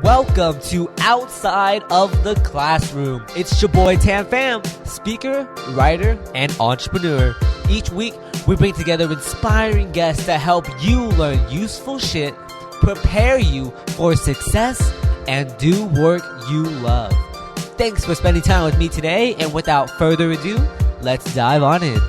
Welcome to Outside of the Classroom. It's your boy Pham, speaker, writer, and entrepreneur. Each week, we bring together inspiring guests to help you learn useful shit, prepare you for success, and do work you love. Thanks for spending time with me today, and without further ado, let's dive on in.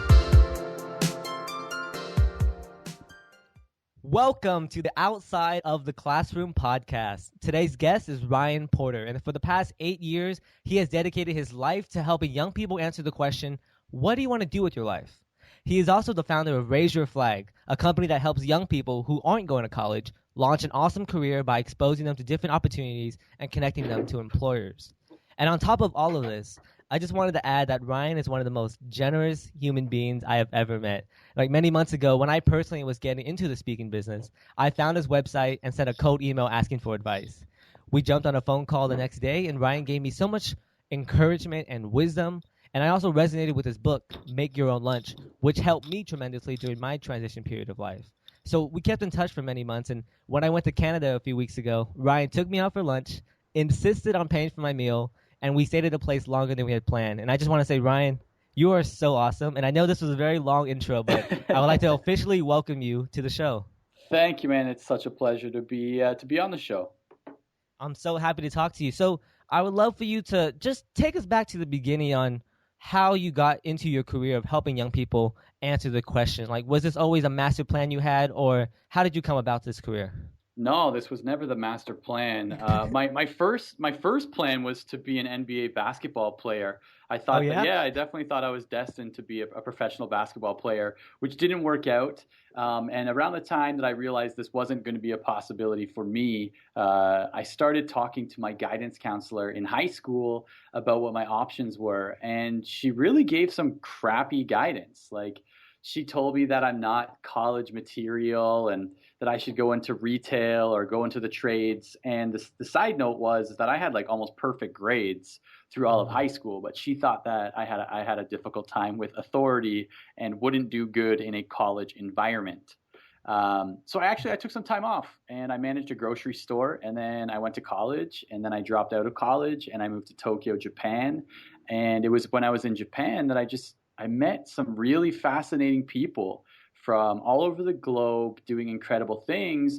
Welcome to the Outside of the Classroom podcast. Today's guest is Ryan Porter, and for the past 8 years, he has dedicated his life to helping young people answer the question, what do you want to do with your life? He is also the founder of Raise Your Flag, a company that helps young people who aren't going to college launch an awesome career by exposing them to different opportunities and connecting them to employers. And on top of all of this, I just wanted to add that Ryan is one of the most generous human beings I have ever met. Like many months ago, when I personally was getting into the speaking business, I found his website and sent a cold email asking for advice. We jumped on a phone call the next day, and Ryan gave me so much encouragement and wisdom. And I also resonated with his book, Make Your Own Lunch, which helped me tremendously during my transition period of life. So we kept in touch for many months, and when I went to Canada a few weeks ago, Ryan took me out for lunch, insisted on paying for my meal, and we stayed at a place longer than we had planned. And I just want to say, Ryan, you are so awesome. And I know this was a very long intro, but I would like to officially welcome you to the show. Thank you, man. It's such a pleasure to be on the show. I'm so happy to talk to you. So I would love for you to just take us back to the beginning on how you got into your career of helping young people answer the question. Like, was this always a master plan you had, or how did you come about this career? No, this was never the master plan. My first plan was to be an NBA basketball player. I thought I definitely thought I was destined to be a professional basketball player, which didn't work out. And around the time that I realized this wasn't going to be a possibility for me, I started talking to my guidance counselor in high school about what my options were, and she really gave some crappy guidance. Like, she told me that I'm not college material and that I should go into retail or go into the trades. And the side note was that I had like almost perfect grades through all of high school, but she thought that I had a difficult time with authority and wouldn't do good in a college environment. So I took some time off and I managed a grocery store, and then I went to college, and then I dropped out of college and I moved to Tokyo, Japan. And it was when I was in Japan that I met some really fascinating people from all over the globe doing incredible things.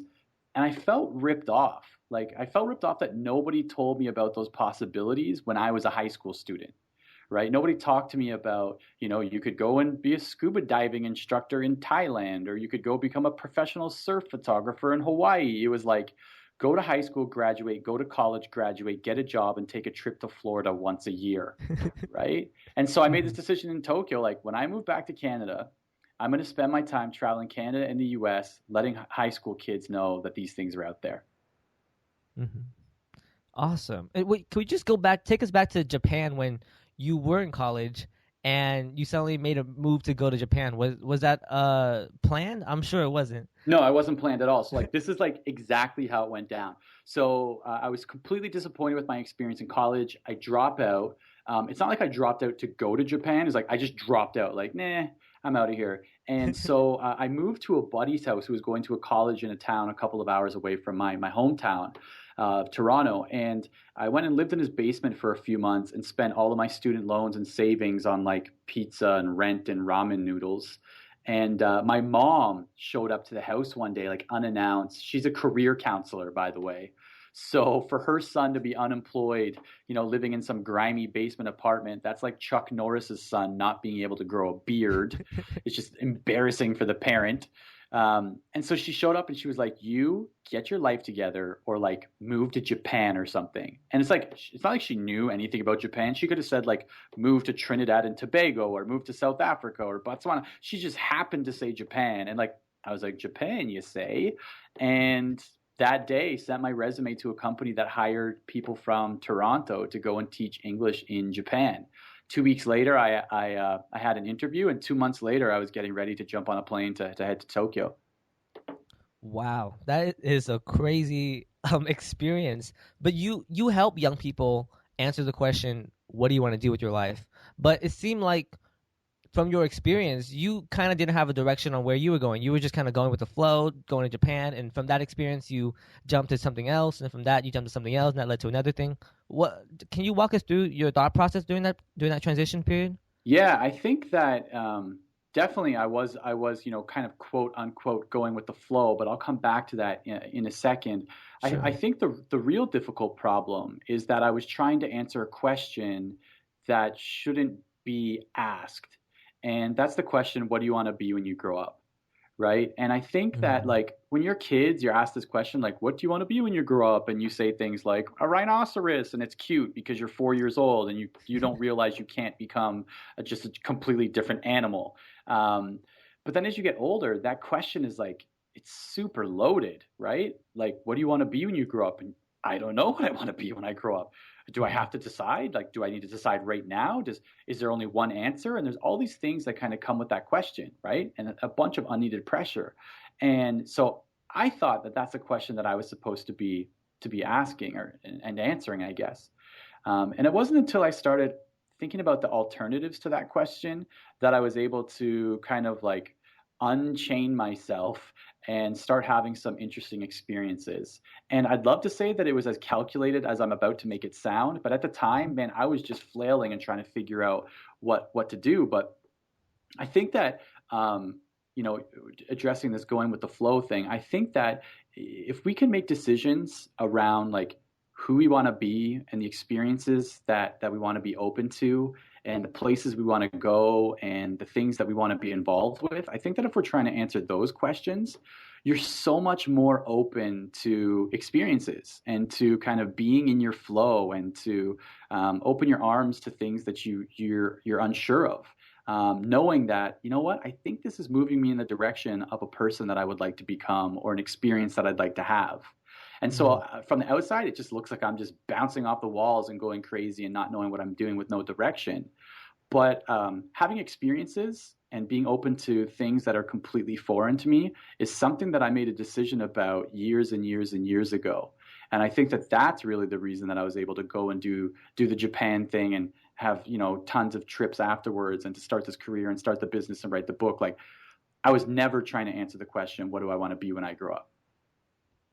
And I felt ripped off. Like, I felt ripped off that nobody told me about those possibilities when I was a high school student, right? Nobody talked to me about, you could go and be a scuba diving instructor in Thailand, or you could go become a professional surf photographer in Hawaii. It was like, go to high school, graduate, go to college, graduate, get a job, and take a trip to Florida once a year, right? And so I made this decision in Tokyo, like, when I move back to Canada, I'm going to spend my time traveling Canada and the US, letting high school kids know that these things are out there. Mm-hmm. Awesome. Wait, can we just take us back to Japan when you were in college and you suddenly made a move to go to Japan? Was that planned? I'm sure it wasn't. No, I wasn't planned at all. So this is like exactly how it went down. So I was completely disappointed with my experience in college. I drop out. It's not like I dropped out to go to Japan. It's like I just dropped out. Like, nah, I'm out of here. And so I moved to a buddy's house who was going to a college in a town a couple of hours away from my hometown of Toronto. And I went and lived in his basement for a few months and spent all of my student loans and savings on like pizza and rent and ramen noodles. And my mom showed up to the house one day, like unannounced. She's a career counselor, by the way. So for her son to be unemployed, living in some grimy basement apartment, that's like Chuck Norris's son not being able to grow a beard. It's just embarrassing for the parent. And so she showed up and she was like, you get your life together or like move to Japan or something. And it's not like she knew anything about Japan. She could have said like move to Trinidad and Tobago or move to South Africa or Botswana. She just happened to say Japan. And like, I was like, Japan, you say? And that day sent my resume to a company that hired people from Toronto to go and teach English in Japan. 2 weeks later, I had an interview, and 2 months later, I was getting ready to jump on a plane to head to Tokyo. Wow, that is a crazy experience. But you help young people answer the question, what do you want to do with your life? But it seemed like from your experience, you kind of didn't have a direction on where you were going. You were just kind of going with the flow, going to Japan, and from that experience, you jumped to something else, and from that, you jumped to something else, and that led to another thing. What can you walk us through your thought process during that transition period? Yeah, I think that definitely I was kind of quote unquote going with the flow, but I'll come back to that in a second. I Sure. think the real difficult problem is that I was trying to answer a question that shouldn't be asked, and that's the question, what do you want to be when you grow up? Right? And I think that Mm-hmm. like when you're kids, you're asked this question like, what do you want to be when you grow up? And you say things like a rhinoceros, and it's cute because you're 4 years old and you don't realize you can't become just a completely different animal. Um, but then as you get older, that question is like it's super loaded, right? Like, what do you want to be when you grow up? And I don't know what I want to be when I grow up. Do I Mm-hmm. have to decide? Like, do I need to decide right now? Is there only one answer? And there's all these things that kind of come with that question, right? And a bunch of unneeded pressure. And so I thought that that's a question that I was supposed to be asking or and answering, I guess. And it wasn't until I started thinking about the alternatives to that question that I was able to kind of like unchain myself and start having some interesting experiences. And I'd love to say that it was as calculated as I'm about to make it sound, but at the time, man, I was just flailing and trying to figure out what to do. But I think that um, you know, addressing this going with the flow thing, I think that if we can make decisions around like who we want to be and the experiences that we want to be open to and the places we want to go and the things that we want to be involved with, I think that if we're trying to answer those questions, you're so much more open to experiences and to kind of being in your flow and to open your arms to things that you're unsure of, knowing that, you know what, I think this is moving me in the direction of a person that I would like to become or an experience that I'd like to have. And so Mm-hmm. from the outside, it just looks like I'm just bouncing off the walls and going crazy and not knowing what I'm doing with no direction. But having experiences and being open to things that are completely foreign to me is something that I made a decision about years and years and years ago. And I think that that's really the reason that I was able to go and do the Japan thing and have tons of trips afterwards and to start this career and start the business and write the book. Like I was never trying to answer the question, what do I want to be when I grow up?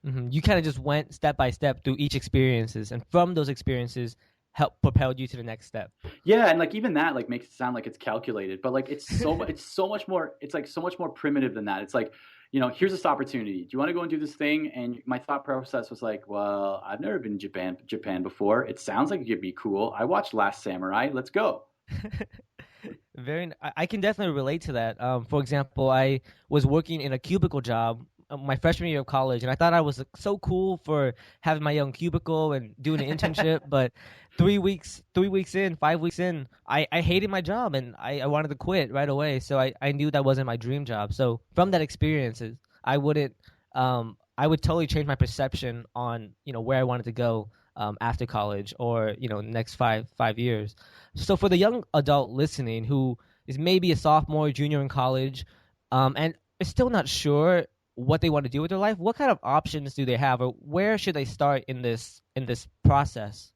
Mm-hmm. You kind of just went step by step through each experiences, and from those experiences, help propelled you to the next step. Yeah, and like even that like makes it sound like it's calculated, but like it's so much more, it's like so much more primitive than that. It's like, here's this opportunity. Do you want to go and do this thing? And my thought process was like, well, I've never been to Japan before. It sounds like it could be cool. I watched Last Samurai. Let's go. I can definitely relate to that. For example, I was working in a cubicle job my freshman year of college, and I thought I was so cool for having my own cubicle and doing an internship. But 3 weeks in, 5 weeks in, I hated my job and I wanted to quit right away. So I knew that wasn't my dream job. So from that experiences, I would totally change my perception on where I wanted to go after college or next five years. So for the young adult listening who is maybe a sophomore, junior in college, and is still not sure what they want to do with their life, what kind of options do they have, or where should they start in this process?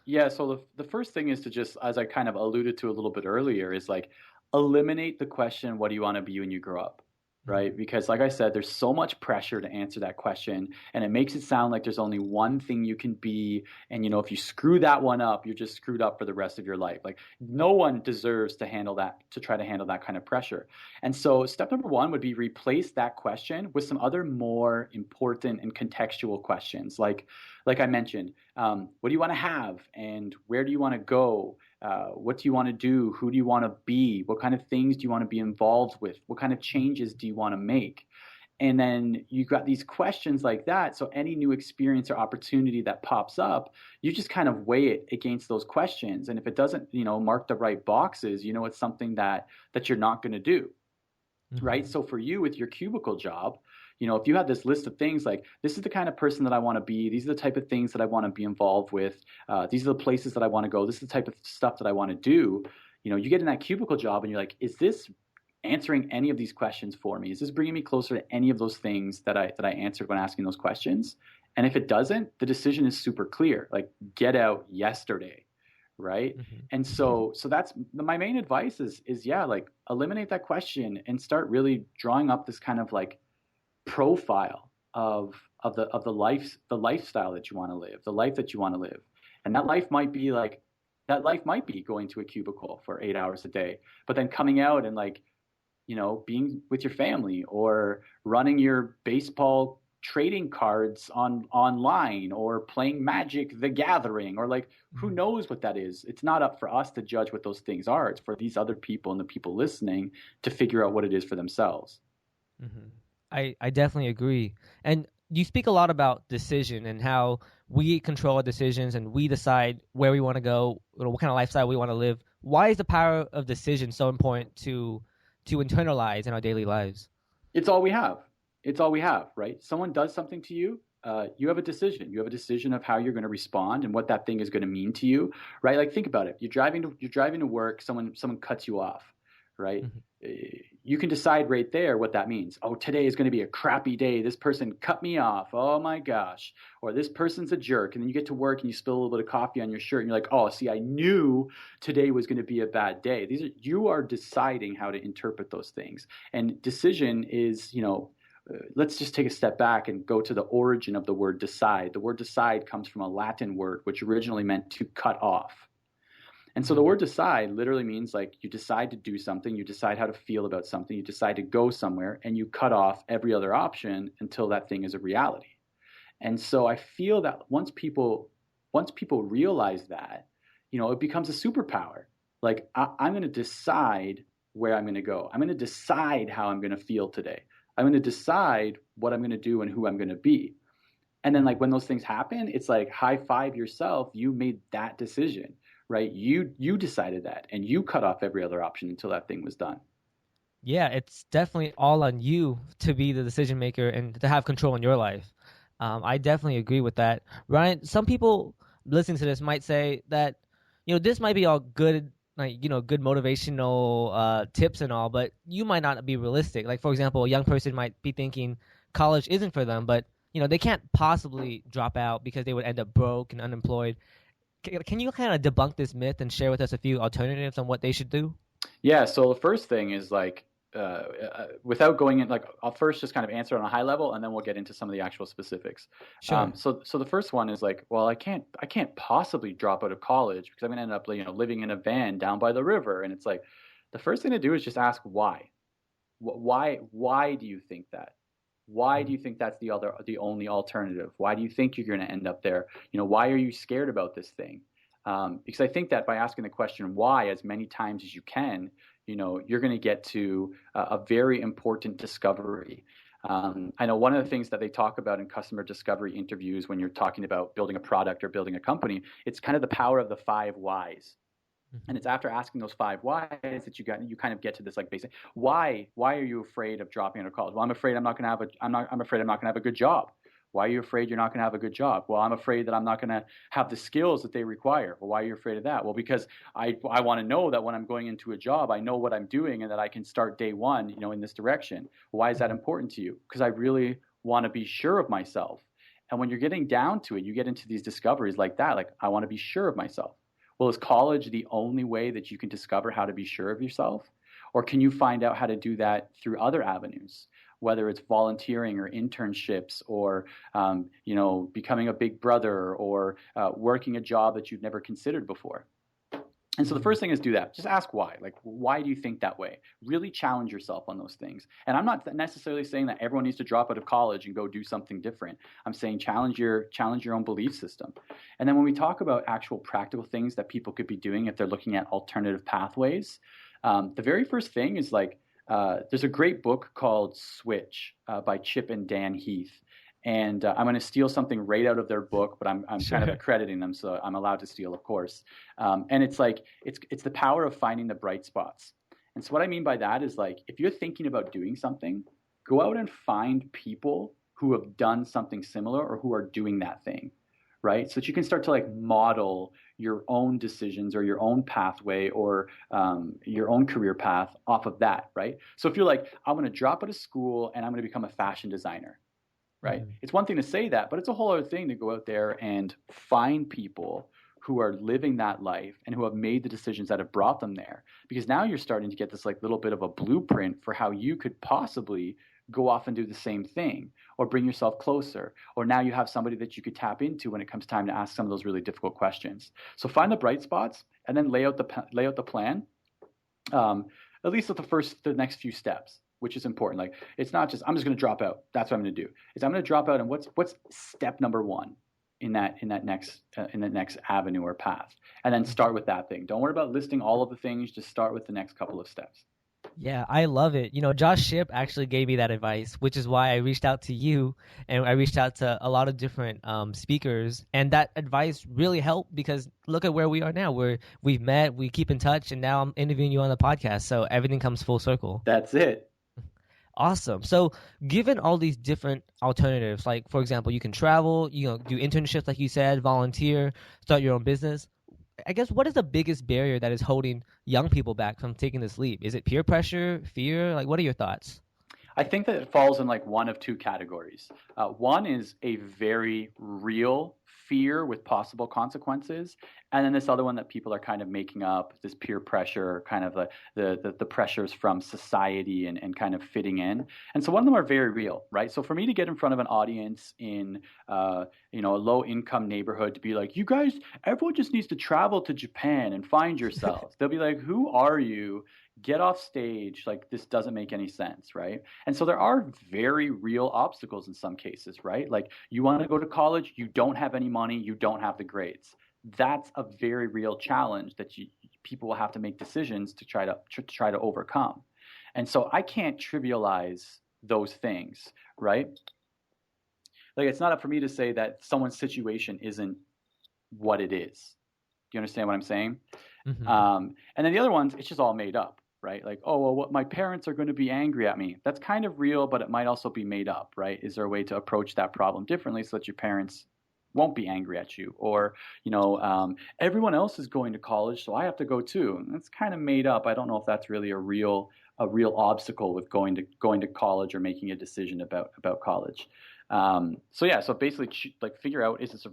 Yeah, so the first thing is to just, as I kind of alluded to a little bit earlier, is like eliminate the question, what do you want to be when you grow up? Right? Mm-hmm. Because like I said, there's so much pressure to answer that question, and it makes it sound like there's only one thing you can be, and if you screw that one up, you're just screwed up for the rest of your life. Like no one deserves to try to handle that kind of pressure. And so step number one would be replace that question with some other more important and contextual questions. Like I mentioned, what do you want to have and where do you want to go? What do you want to do? Who do you want to be? What kind of things do you want to be involved with? What kind of changes do you want to make? And then you got these questions like that. So any new experience or opportunity that pops up, you just kind of weigh it against those questions. And if it doesn't, mark the right boxes, it's something that you're not going to do, right? Mm-hmm. So for you with your cubicle job, if you had this list of things like this is the kind of person that I want to be, these are the type of things that I want to be involved with, these are the places that I want to go, this is the type of stuff that I want to do. You get in that cubicle job and you're like, is this answering any of these questions for me? Is this bringing me closer to any of those things that I answered when asking those questions? And if it doesn't, the decision is super clear. Like get out yesterday, right? Mhm. And so that's my main advice is yeah, like eliminate that question and start really drawing up this kind of like profile of the lifestyle that you want to live, the life that you want to live. And that life might be going to a cubicle for 8 hours a day, but then coming out and like, being with your family or running your baseball trading cards online or playing Magic the Gathering or like who Mhm. knows what that is. It's not up for us to judge what those things are. It's for these other people and the people listening to figure out what it is for themselves. Mhm. I definitely agree. And you speak a lot about decision and how we control our decisions and we decide where we want to go, what kind of lifestyle we want to live. Why is the power of decision so important to internalize in our daily lives? It's all we have. It's all we have, right? Someone does something to you. You have a decision. You have a decision of how you're going to respond and what that thing is going to mean to you, right? Like think about it. You're driving to work. Someone cuts you off, right? Mhm. You can decide right there what that means. Oh, today is going to be a crappy day. This person cut me off. Oh my gosh. Or this person's a jerk. And then you get to work and you spill a little bit of coffee on your shirt and you're like, oh, see, I knew today was going to be a bad day. You are deciding how to interpret those things. And decision is, let's just take a step back and go to the origin of the word decide. The word decide comes from a Latin word which originally meant to cut off. And so the Mhm. word decide literally means like you decide to do something, you decide how to feel about something, you decide to go somewhere, and you cut off every other option until that thing is a reality. And so I feel that once people realize that, it becomes a superpower. Like I'm going to decide where I'm going to go. I'm going to decide how I'm going to feel today. I'm going to decide what I'm going to do and who I'm going to be. And then like Mhm. when those things happen, it's like high five yourself. You made that decision, right? You decided that, and you cut off every other option until that thing was done. Yeah, it's definitely all on you to be the decision maker and to have control in your life. I definitely agree with that. Ryan, some people listening to this might say that, this might be all good, like, good motivational tips and all, but you might not be realistic. Like, for example, a young person might be thinking college isn't for them, but, they can't possibly drop out because they would end up broke and unemployed. Can you kind of debunk this myth and share with us a few alternatives on what they should do? Yeah. So the first thing is like, without going in, like, I'll first just kind of answer on a high level, and then we'll get into some of the actual specifics. Sure. So the first one is like, well, I can't possibly drop out of college because I'm gonna end up, living in a van down by the river, and it's like, the first thing to do is just ask why. Why do you think that? Why do Mhm. you think that's the only alternative? Why do you think you're going to end up there? Why are you scared about this thing? Because I think that by asking the question why as many times as you can, you're going to get to a very important discovery. I know one of the things that they talk about in customer discovery interviews when you're talking about building a product or building a company, it's kind of the power of the five whys. And Mhm. it's after asking those five whys that you kind of get to this like basic why are you afraid of dropping out of college? Well, I'm afraid I'm not gonna have a good job. Why are you afraid you're not gonna have a good job? Well, I'm afraid that I'm not gonna have the skills that they require. Well, why are you afraid of that? Well, because I want to know that when I'm going into a job, I know what I'm doing and that I can start day one, in this direction. Why is that Mhm. important to you? Because I really want to be sure of myself. And when you're getting down to it, you get into these discoveries like that, like I want to be sure of myself. Well, is college the only way that you can discover how to be sure of yourself? Or can you find out how to do that through other avenues, whether it's volunteering or internships or, becoming a big brother or working a job that you've never considered before? And so the Mhm. first thing is do that. Just ask why. Like, why do you think that way? Really challenge yourself on those things. And I'm not necessarily saying that everyone needs to drop out of college and go do something different. I'm saying challenge your own belief system. And then when we talk about actual practical things that people could be doing if they're looking at alternative pathways, the very first thing is like, there's a great book called Switch by Chip and Dan Heath. And I'm going to steal something right out of their book, but I'm kind of Sure. accrediting them, so I'm allowed to steal, of course. And it's like it's the power of finding the bright spots. And so what I mean by that is like if you're thinking about doing something, go out and find people who have done something similar or who are doing that thing, right? So that you can start to like model your own decisions or your own pathway or your own career path off of that, right? So if you're like, I'm going to drop out of school and I'm going to become a fashion designer, right? Mhm. It's one thing to say that, but it's a whole other thing to go out there and find people who are living that life and who have made the decisions that have brought them there. Because now you're starting to get this like little bit of a blueprint for how you could possibly go off and do the same thing or bring yourself closer. Or now you have somebody that you could tap into when it comes time to ask some of those really difficult questions. So find the bright spots and then lay out the plan. Um, at least at the next few steps, which is important. Like it's not just I'm just going to drop out. That's what I'm going to do. Is I'm going to drop out, and what's step number one in that next avenue or path, and then start with that thing. Don't worry about listing all of the things. Just start with the next couple of steps. Yeah, I love it. Josh Shipp actually gave me that advice, which is why I reached out to you and I reached out to a lot of different speakers. And that advice really helped because look at where we are now. We've met, we keep in touch, and now I'm interviewing you on the podcast. So everything comes full circle. That's it. Awesome. So, given all these different alternatives, like for example, you can travel, do internships, like you said, volunteer, start your own business. I guess what is the biggest barrier that is holding young people back from taking this leap? Is it peer pressure, fear? Like, what are your thoughts? I think that it falls in like one of two categories. One is a very real fear with possible consequences, and then this other one that people are kind of making up, this peer pressure, kind of the pressures from society and kind of fitting in. And so one of them are very real, right? So for me to get in front of an audience in a low income neighborhood to be like, you guys, everyone just needs to travel to Japan and find yourselves. They'll be like, who are you? Get off stage. Like this doesn't make any sense, right? And so there are very real obstacles in some cases, right? Like you want to go to college, you don't have any money, you don't have the grades. That's a very real challenge that people will have to make decisions to try to overcome. And so I can't trivialize those things, right? Like it's not up for me to say that someone's situation isn't what it is. Do you understand what I'm saying? Mm-hmm. And then the other ones, it's just all made up, right? Like, oh, well, what my parents are going to be angry at me. That's kind of real, but it might also be made up, right? Is there a way to approach that problem differently so that your parents won't be angry at you? Or, everyone else is going to college, so I have to go too. And that's kind of made up. I don't know if that's really a real obstacle with going to college or making a decision about college. So basically, like figure out is this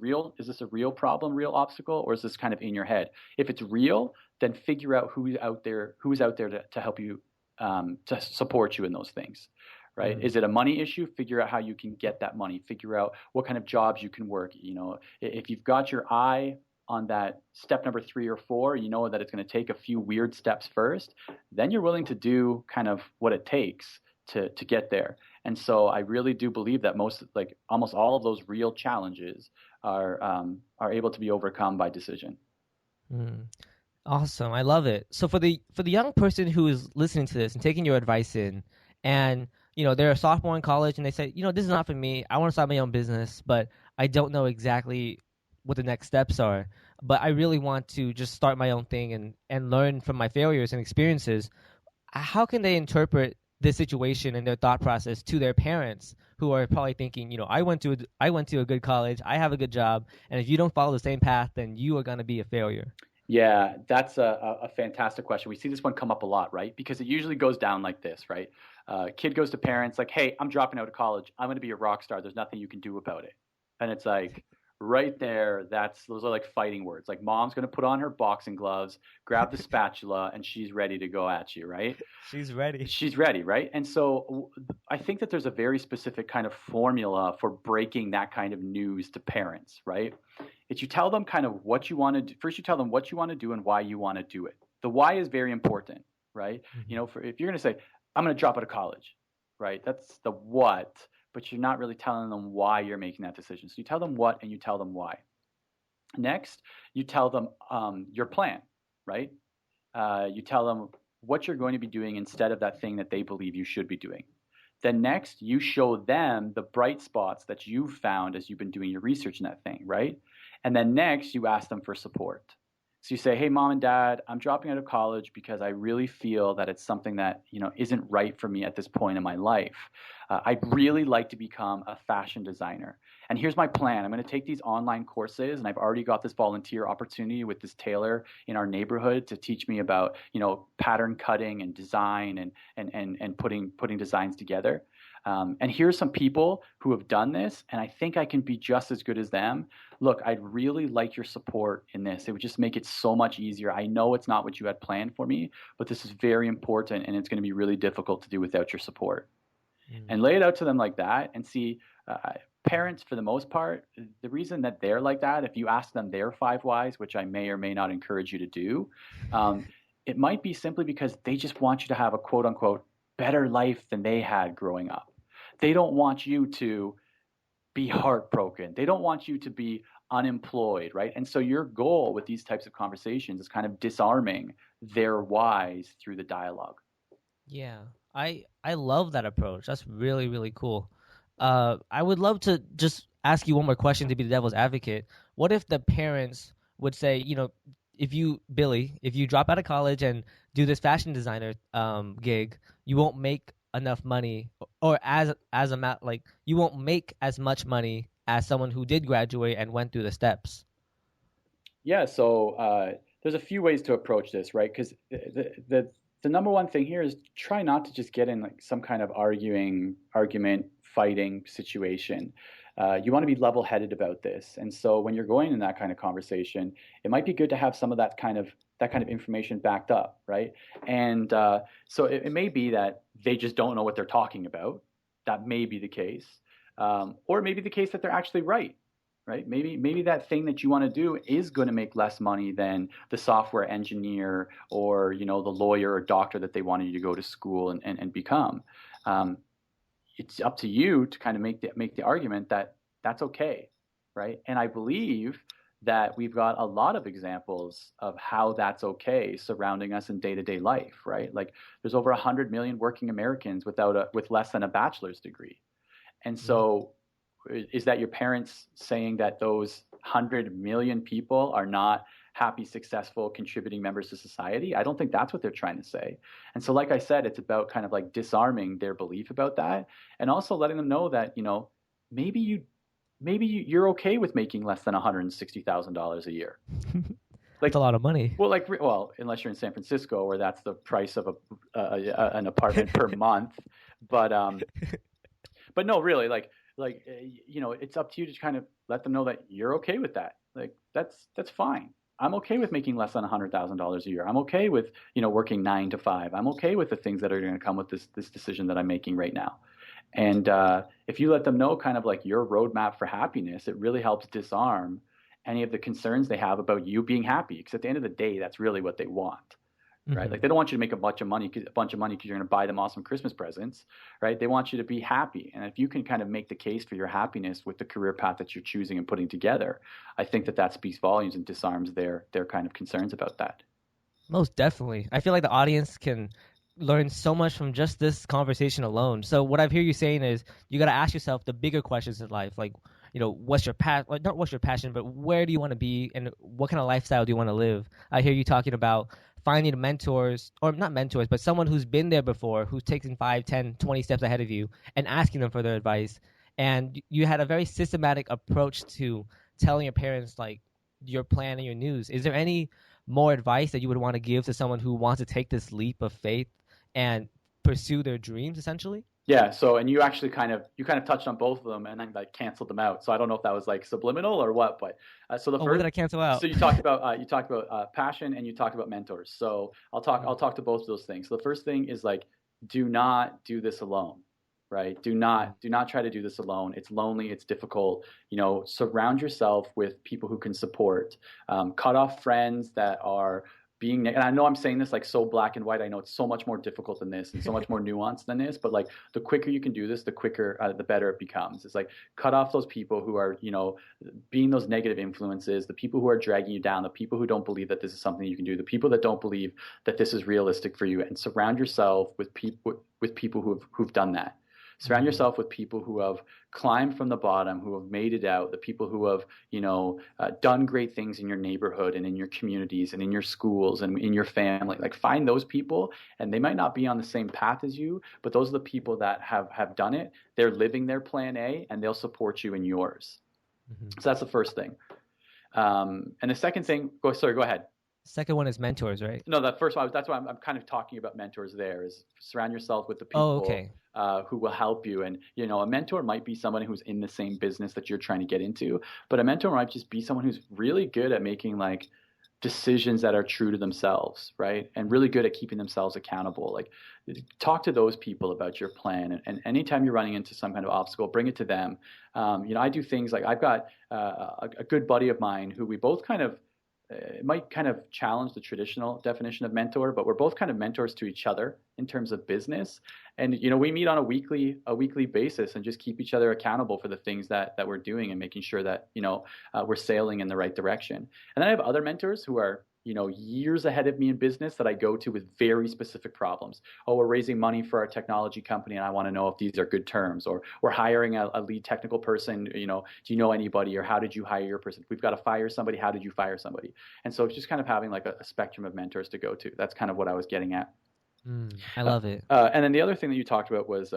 a real problem, real obstacle, or is this kind of in your head? If it's real, then figure out who's out there to help you to support you in those things, right? Mm-hmm. Is it a money issue? Figure out how you can get that money. Figure out what kind of jobs you can work. If you've got your eye on that step number 3 or 4, you know that it's going to take a few weird steps first. Then you're willing to do kind of what it takes to get there. And so I really do believe that almost all of those real challenges are able to be overcome by decision. Mm. Awesome. I love it. So for the young person who is listening to this and taking your advice in, and they're a sophomore in college and they say, this is not for me. I want to start my own business, but I don't know exactly what the next steps are. But I really want to just start my own thing and learn from my failures and experiences. How can they interpret this situation and their thought process to their parents who are probably thinking, I went to a good college, I have a good job, and if you don't follow the same path, then you are going to be a failure. Yeah, that's a fantastic question. We see this one come up a lot, right? Because it usually goes down like this, right? Kid goes to parents like, hey, I'm dropping out of college. I'm going to be a rock star. There's nothing you can do about it. And it's like, right there, those are like fighting words. Like mom's going to put on her boxing gloves, grab the spatula, and she's ready to go at you, right? She's ready. She's ready, right? And so I think that there's a very specific kind of formula for breaking that kind of news to parents, right? It's you tell them kind of what you want to do. First, you tell them what you want to do and why you want to do it. The why is very important, right? Mm-hmm. If you're going to say, I'm going to drop out of college, right? That's the what, but you're not really telling them why you're making that decision. So you tell them what and you tell them why. Next, you tell them your plan, right? You tell them what you're going to be doing instead of that thing that they believe you should be doing. Then next, you show them the bright spots that you've found as you've been doing your research in that thing, right? And then next, you ask them for support. So you say, hey, mom and dad, I'm dropping out of college because I really feel that it's something that isn't right for me at this point in my life. I'd really like to become a fashion designer. And here's my plan. I'm going to take these online courses, and I've already got this volunteer opportunity with this tailor in our neighborhood to teach me about pattern cutting and design and putting designs together. And here's some people who have done this, and I think I can be just as good as them. Look, I'd really like your support in this. It would just make it so much easier. I know it's not what you had planned for me, but this is very important, and it's going to be really difficult to do without your support. And lay it out to them like that, and see. Parents, for the most part, the reason that they're like that, if you ask them their 5 whys, which I may or may not encourage you to do, um, it might be simply because they just want you to have a quote unquote better life than they had growing up. They don't want you to be heartbroken. They don't want you to be unemployed, right? And so your goal with these types of conversations is kind of disarming their whys through the dialogue. Yeah, I love that approach. That's really really cool. I would love to just ask you one more question to be the devil's advocate. What if the parents would say, if you Billy, if you drop out of college and do this fashion designer gig, you won't make enough money, or as a like you won't make as much money as someone who did graduate and went through the steps. Yeah, so there's a few ways to approach this, right? Because the number one thing here is try not to just get in like some kind of argument, fighting situation. You want to be level-headed about this, and so when you're going in that kind of conversation, it might be good to have some of that kind of information backed up, right? And so it may be that they just don't know what they're talking about. That may be the case, or it may be the case that they're actually right? Maybe that thing that you want to do is going to make less money than the software engineer or the lawyer or doctor that they wanted you to go to school and become. Um, it's up to you to kind of make the argument that that's okay, right? And I believe that we've got a lot of examples of how that's okay surrounding us in day-to-day life, right? Like there's over 100 million working Americans with less than a bachelor's degree. And Yeah. so, is that your parents saying that those 100 million people are not happy, successful, contributing members to society? I don't think that's what they're trying to say. And so, like I said, it's about kind of like disarming their belief about that, and also letting them know that maybe you're okay with making less than $160,000 a year. That's a Like, lot of money. well, unless you're in San Francisco, where that's the price of an apartment per month. But but no, really, it's up to you to kind of let them know that you're okay with that. Like that's fine. I'm okay with making less than $100,000 a year. I'm okay with working 9 to 5. I'm okay with the things that are going to come with this decision that I'm making right now. And if you let them know kind of like your roadmap for happiness, it really helps disarm any of the concerns they have about you being happy. Because at the end of the day, that's really what they want, right? Like Hmm. they don't want you to make a bunch of money, because you're going to buy them awesome Christmas presents, right? They want you to be happy, and if you can kind of make the case for your happiness with the career path that you're choosing and putting together, I think that speaks volumes and disarms their kind of concerns about that. Most definitely. I feel like the audience can learn so much from just this conversation alone. So what I hear you saying is you got to ask yourself the bigger questions in life, like what's your like not what's your passion, but where do you want to be and what kind of lifestyle do you want to live. I hear you talking about finding mentors, or not mentors, but someone who's been there before, who's taken 5, 10, 20 steps ahead of you, and asking them for their advice. And you had a very systematic approach to telling your parents like your plan and your news. Is there any more advice that you would want to give to someone who wants to take this leap of faith and pursue their dreams, essentially? Yeah. So, and you kind of touched on both of them, and then like canceled them out. So I don't know if that was like subliminal or what, but so the Oh, what first, did I cancel so out? you talked about passion, and you talked about mentors. So I'll talk to both of those things. So the first thing is like, do not do this alone, right? Do Mm-hmm. not do not try to do this alone. It's lonely. It's difficult. Surround yourself with people who can support. Cut off friends that are and I know I'm saying this like so black and white. I know it's so much more difficult than this and so much more nuanced than this, but like the quicker you can do this, the quicker, the better it becomes. It's like cut off those people who are, being those negative influences, the people who are dragging you down, the people who don't believe that this is something you can do, the people that don't believe that this is realistic for you, and surround yourself with people who've done that. Surround Mm-hmm. yourself with people who have climbed from the bottom, who have made it out, the people who have, done great things in your neighborhood and in your communities and in your schools and in your family. Like find those people, and they might not be on the same path as you, but those are the people that have done it. They're living their plan A, and they'll support you in yours. Mm-hmm. So that's the first thing. And the second thing, go ahead. Second one is mentors, right? No, that first one, that's why I'm kind of talking about mentors there, is surround yourself with the Oh, people okay. who will help you. And, a mentor might be someone who's in the same business that you're trying to get into, but a mentor might just be someone who's really good at making like decisions that are true to themselves, right? And really good at keeping themselves accountable. Like, talk to those people about your plan. And anytime you're running into some kind of obstacle, bring it to them. I do things like I've got a good buddy of mine who we both kind of it might kind of challenge the traditional definition of mentor, but we're both kind of mentors to each other in terms of business. And we meet on a weekly basis and just keep each other accountable for the things that we're doing and making sure that we're sailing in the right direction. And then I have other mentors who are years ahead of me in business that I go to with very specific problems. Oh, we're raising money for our technology company, and I want to know if these are good terms. Or we're hiring a lead technical person. Do you know anybody, or how did you hire your person? We've got to fire somebody. How did you fire somebody? And so it's just kind of having like a spectrum of mentors to go to. That's kind of what I was getting at. I Uh, love it. and then the other thing that you talked about was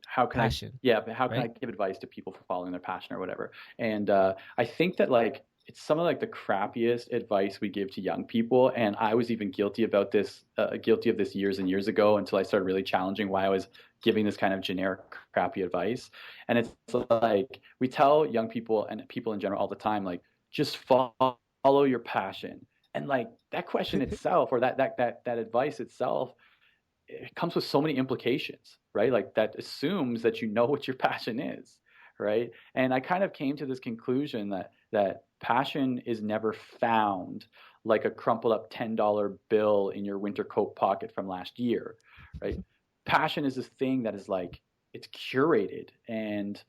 how can I Passion, yeah, but how can I right? give advice to people for following their passion or whatever? And I think that like it's some of like the crappiest advice we give to young people, and I was even guilty of this years and years ago until I started really challenging why I was giving this kind of generic crappy advice. And it's like we tell young people and people in general all the time, like, just follow your passion. And like that question itself, or that advice itself, it comes with so many implications, right? Like that assumes that you know what your passion is, right? And I kind of came to this conclusion that passion is never found like a crumpled up $10 bill in your winter coat pocket from last year, right? Passion is this thing that is like it's curated, and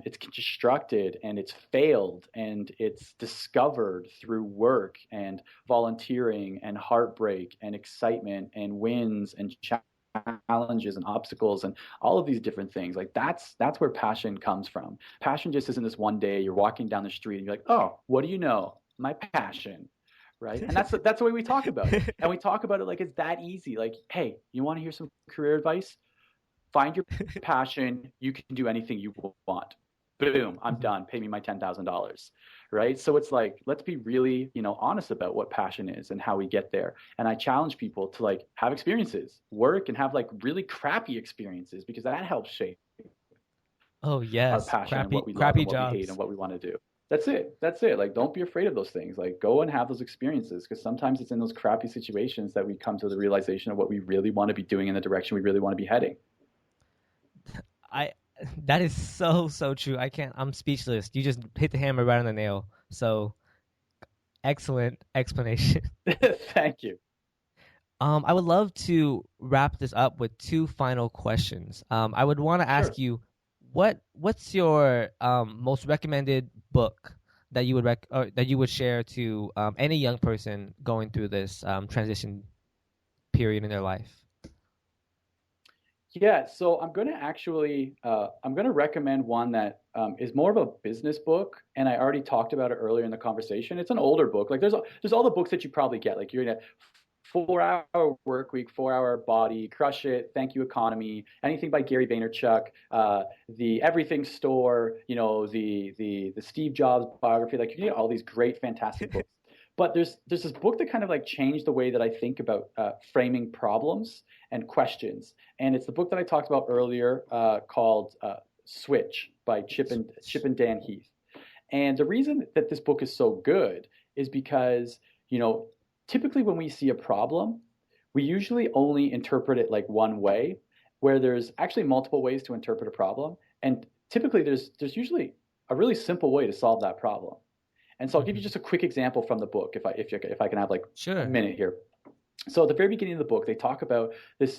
it's constructed, and it's failed, and it's discovered through work and volunteering and heartbreak and excitement and wins and challenges and obstacles and all of these different things. Like that's where passion comes from. Passion just isn't this one day you're walking down the street and you're like, oh, what do you know? My passion. Right. And that's the way we talk about it. And we talk about it like it's that easy. Like, hey, you want to hear some career advice? Find your passion. You can do anything you want. Boom, I'm done. Pay me my $10,000. Right. So it's like, let's be really, honest about what passion is and how we get there. And I challenge people to like have experiences, work, and have like really crappy experiences, because that helps shape Oh our yes, passion and what we love crappy and what we hate and jobs. what we want to do. That's it. That's it. Like, don't be afraid of those things. Like, go and have those experiences, because sometimes it's in those crappy situations that we come to the realization of what we really want to be doing in the direction we really want to be heading. I that is so true. I can't. I'm speechless. You just hit the hammer right on the nail. So excellent explanation. Thank you. I would love to wrap this up with two final questions. I would want to ask Sure. you, what's your most recommended book that you would or that you would share to any young person going through this transition period in their life? Yeah, so I'm going to recommend one that is more of a business book, and I already talked about it earlier in the conversation. It's an older book. Like there's all the books that you probably get. Like you're gonna 4 Hour Work Week, 4 Hour Body, Crush It, Thank You Economy, anything by Gary Vaynerchuk, the Everything Store, the Steve Jobs biography. Like you get all these great, fantastic books. But there's this book that kind of like changed the way that I think about framing problems and questions. And it's the book that I talked about earlier, called Switch by Chip and Dan Heath. And the reason that this book is so good is because, you know, typically when we see a problem, we usually only interpret it like one way, where there's actually multiple ways to interpret a problem. And typically there's usually a really simple way to solve that problem. And so I'll give you Mhm. just a quick example from the book, if I can have like a Sure. minute here. So at the very beginning of the book, they talk about this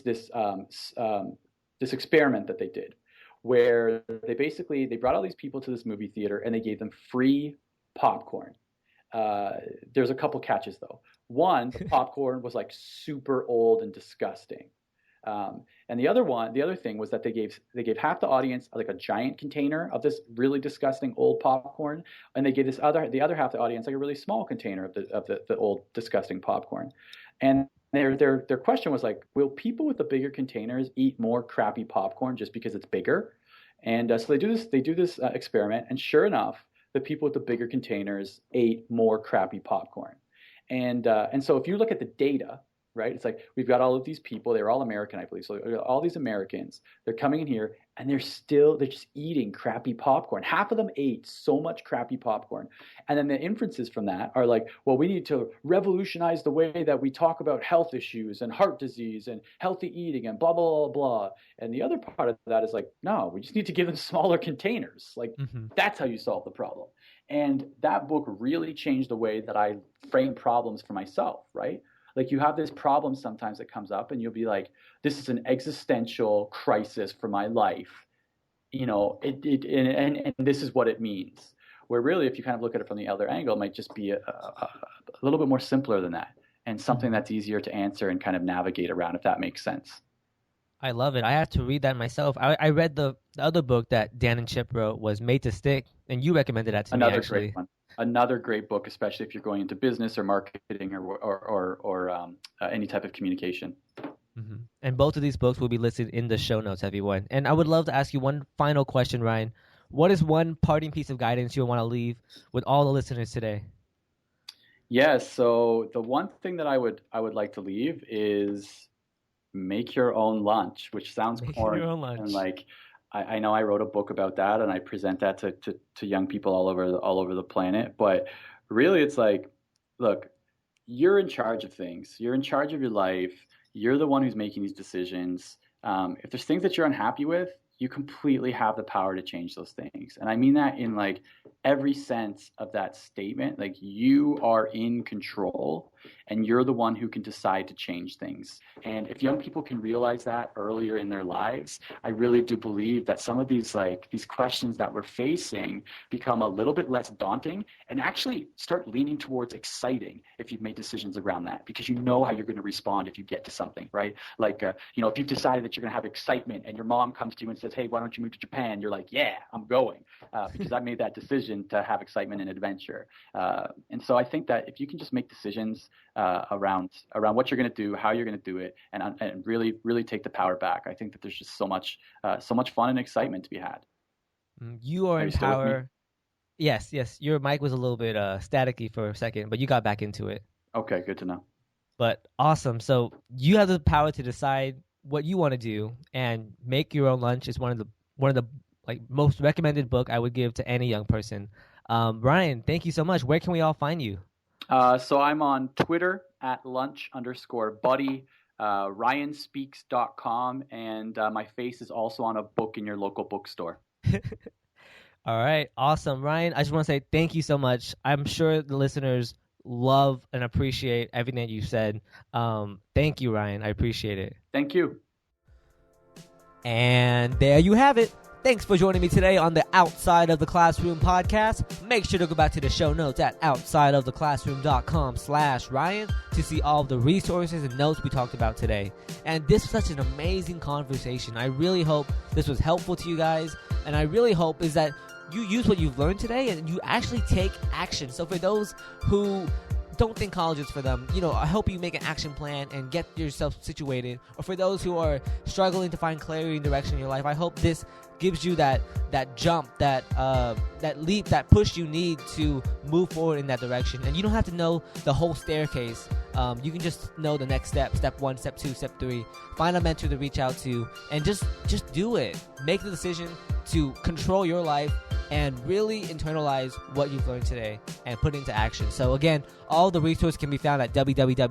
experiment that they did, where they brought all these people to this movie theater and they gave them free popcorn. There's a couple catches though. One, the popcorn was like super old and disgusting. And the other thing was that they gave half the audience like a giant container of this really disgusting old popcorn, and they gave the other half of the audience like a really small container of the old disgusting popcorn. And their question was like, will people with the bigger containers eat more crappy popcorn just because it's bigger? And so they do this experiment, and sure enough, the people with the bigger containers ate more crappy popcorn. And so if you look at the data, right, it's like we've got all of these people. They're all American, I believe. So all these Americans, they're coming in here and they're just eating crappy popcorn. Half of them ate so much crappy popcorn. And then the inferences from that are like, well, we need to revolutionize the way that we talk about health issues and heart disease and healthy eating and blah, blah, blah, blah. And the other part of that is like, no, we just need to give them smaller containers. Like, that's how you solve the problem. And that book really changed the way that I frame problems for myself, right? Like you have this problem sometimes that comes up and you'll be like, this is an existential crisis for my life. And this is what it means. Where really, if you kind of look at it from the other angle, it might just be a little bit more simpler than that and something that's easier to answer and kind of navigate around, if that makes sense. I love it. I have to read that myself. I read the other book that Dan and Chip wrote was Made to Stick, and you recommended that to me, actually. Great one. Another great book, especially if you're going into business or marketing or any type of communication. And both of these books will be listed in the show notes, everyone. And I would love to ask you one final question, Ryan. What is one parting piece of guidance you want to leave with all the listeners today? Yes. So the one thing that I would like to leave is make your own lunch, which sounds corny. Your own lunch. And like, I know I wrote a book about that, and I present that to young people all over the planet. But really, it's like, look, you're in charge of things. You're in charge of your life. You're the one who's making these decisions. If there's things that you're unhappy with, you completely have the power to change those things. And I mean that in like every sense of that statement. Like you are in control and you're the one who can decide to change things. And if young people can realize that earlier in their lives, I really do believe that some of these questions that we're facing become a little bit less daunting and actually start leaning towards exciting if you've made decisions around that, because you know how you're going to respond if you get to something, right? Like, if you've decided that you're going to have excitement and your mom comes to you and says, hey, why don't you move to Japan? You're like, yeah, I'm going, because I made that decision to have excitement and adventure. And so I think that if you can just make decisions around what you're going to do, how you're going to do it, and really, really take the power back, I think that there's just so much fun and excitement to be had. You are in power. Yes. Your mic was a little bit staticky for a second, but you got back into it. Okay, good to know. But awesome. So you have the power to decide what you want to do, and make your own lunch is one of the like most recommended book I would give to any young person. Ryan, thank you so much. Where can we all find you? So I'm on Twitter at lunch_buddy, ryanspeaks.com, and my face is also on a book in your local bookstore. All right. Awesome. Ryan, I just want to say thank you so much. I'm sure the listeners love and appreciate everything that you said. Thank you, Ryan. I appreciate it. Thank you. And there you have it. Thanks for joining me today on the Outside of the Classroom podcast. Make sure to go back to the show notes at outsideoftheclassroom.com/Ryan to see all of the resources and notes we talked about today. And this was such an amazing conversation. I really hope this was helpful to you guys. And I really hope is that you use what you've learned today and you actually take action. So for those who don't think college is for them, I hope you make an action plan and get yourself situated. Or for those who are struggling to find clarity and direction in your life, I hope this gives you that jump, that leap, that push you need to move forward in that direction. And you don't have to know the whole staircase. You can just know the next step 1, step 2, step 3. Find a mentor to reach out to, and just do it. Make the decision to control your life and really internalize what you've learned today and put it into action. So again, all the resources can be found at www